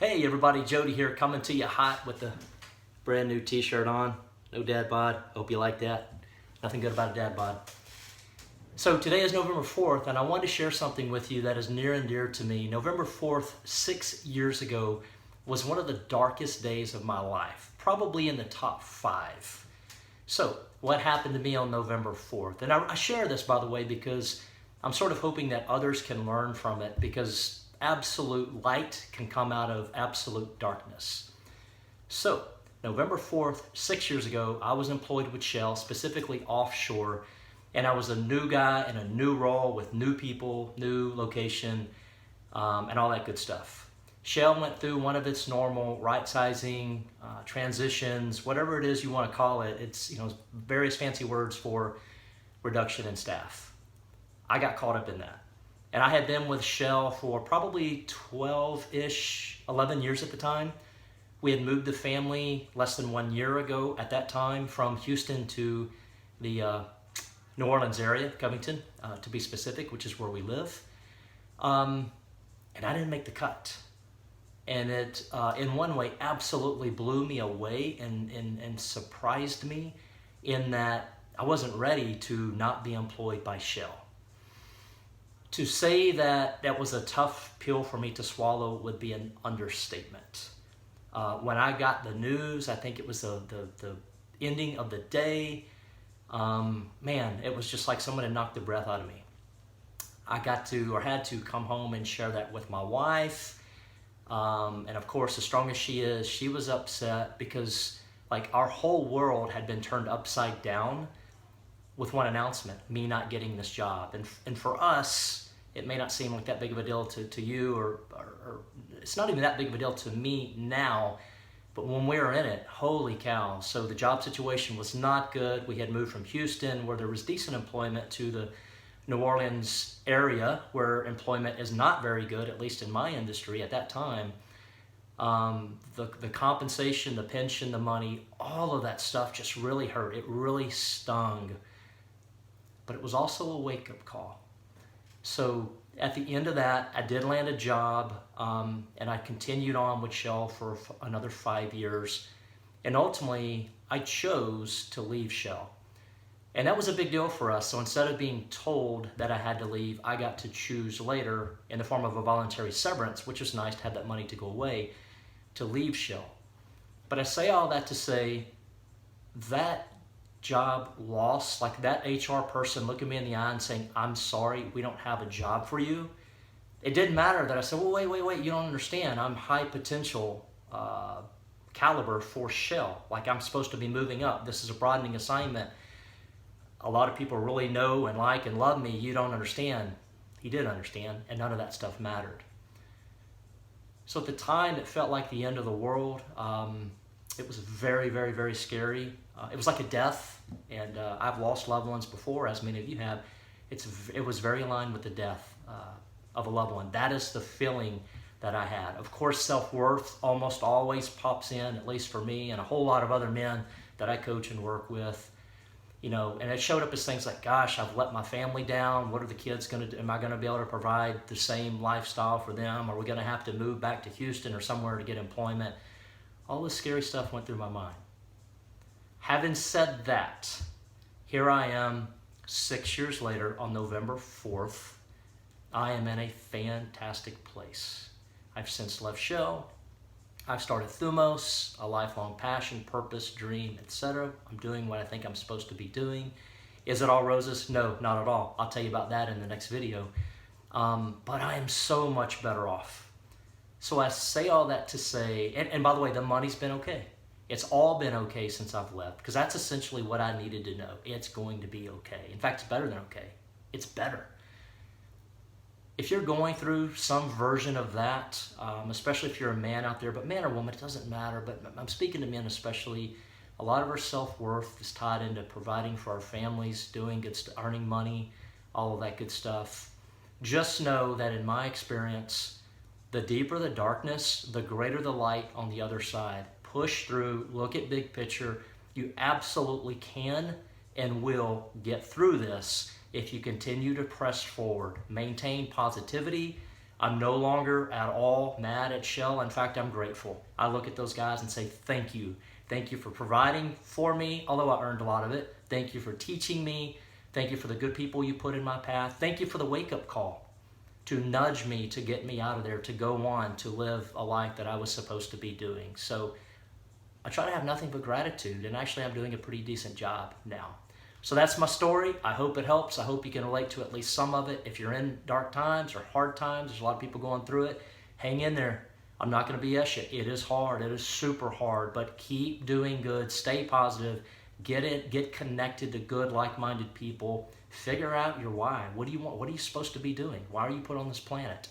Hey everybody, Jody here, coming to you hot with the brand new t-shirt on. No dad bod, hope you like that. Nothing good about a dad bod. So today is November 4th and I wanted to share something with you that is near and dear to me. November 4th, 6 years ago, was one of the darkest days of my life, probably in the top 5. So what happened to me on November 4th? And I share this, by the way, because I'm sort of hoping that others can learn from it, because absolute light can come out of absolute darkness. So November 4th, 6 years ago, I was employed with Shell, specifically offshore, and I was a new guy in a new role with new people, new location, and all that good stuff. Shell went through one of its normal right-sizing, transitions, whatever it is you want to call it. It's, various fancy words for reduction in staff. I got caught up in that. And I had been with Shell for probably 12-ish, 11 years at the time. We had moved the family less than 1 year ago at that time from Houston to the New Orleans area, Covington, to be specific, which is where we live. And I didn't make the cut. And it, in one way, absolutely blew me away and surprised me in that I wasn't ready to not be employed by Shell. To say that that was a tough pill for me to swallow would be an understatement. When I got the news, I think it was the ending of the day, man, it was just like someone had knocked the breath out of me. I had to come home and share that with my wife. And of course, as strong as she is, she was upset because like our whole world had been turned upside down with one announcement, me not getting this job. And for us, it may not seem like that big of a deal to you, or it's not even that big of a deal to me now, but when we were in it, holy cow. So the job situation was not good. We had moved from Houston, where there was decent employment, to the New Orleans area, where employment is not very good, at least in my industry at that time. The compensation, the pension, the money, all of that stuff just really hurt. It really stung. But it was also a wake-up call. So at the end of that, I did land a job, and I continued on with Shell for another 5 years. And ultimately, I chose to leave Shell. And that was a big deal for us. So instead of being told that I had to leave, I got to choose later, in the form of a voluntary severance, which is nice to have that money to go away, to leave Shell. But I say all that to say that job loss, like that HR person looking me in the eye and saying, "I'm sorry, we don't have a job for you." It didn't matter that I said, "Well, wait, you don't understand. I'm high potential caliber for Shell. Like, I'm supposed to be moving up. This is a broadening assignment. A lot of people really know and like and love me. You don't understand." He did understand, and none of that stuff mattered. So at the time, it felt like the end of the world. It was very, very, very scary. It was like a death, and I've lost loved ones before, as many of you have. It was very aligned with the death of a loved one. That is the feeling that I had. Of course, self-worth almost always pops in, at least for me and a whole lot of other men that I coach and work with. And it showed up as things like, gosh, I've let my family down. What are the kids going to do? Am I going to be able to provide the same lifestyle for them? Are we going to have to move back to Houston or somewhere to get employment? All this scary stuff went through my mind. Having said that, here I am 6 years later on November 4th. I am in a fantastic place. I've since left Shell. I've started Thumos, a lifelong passion, purpose, dream, etc. I'm doing what I think I'm supposed to be doing. Is it all roses? No, not at all. I'll tell you about that in the next video. But I am so much better off. So I say all that to say, and by the way, the money's been okay. It's all been okay since I've left, because that's essentially what I needed to know. It's going to be okay. In fact, it's better than okay. It's better. If you're going through some version of that, especially if you're a man out there, but man or woman, it doesn't matter, but I'm speaking to men especially, a lot of our self-worth is tied into providing for our families, doing good stuff, earning money, all of that good stuff. Just know that in my experience, the deeper the darkness, the greater the light on the other side. Push through, look at big picture. You absolutely can and will get through this if you continue to press forward. Maintain positivity, I'm no longer at all mad at Shell. In fact, I'm grateful. I look at those guys and say, thank you. Thank you for providing for me, although I earned a lot of it. Thank you for teaching me. Thank you for the good people you put in my path. Thank you for the wake-up call to nudge me, to get me out of there, to go on, to live a life that I was supposed to be doing. So I try to have nothing but gratitude, and actually I'm doing a pretty decent job now. So that's my story. I hope it helps. I hope you can relate to at least some of it. If you're in dark times or hard times, there's a lot of people going through it. Hang in there. I'm not going to BS you. It is hard. It is super hard, but keep doing good. Stay positive. Get connected to good, like-minded people. Figure out your why. What do you want? What are you supposed to be doing? Why are you put on this planet?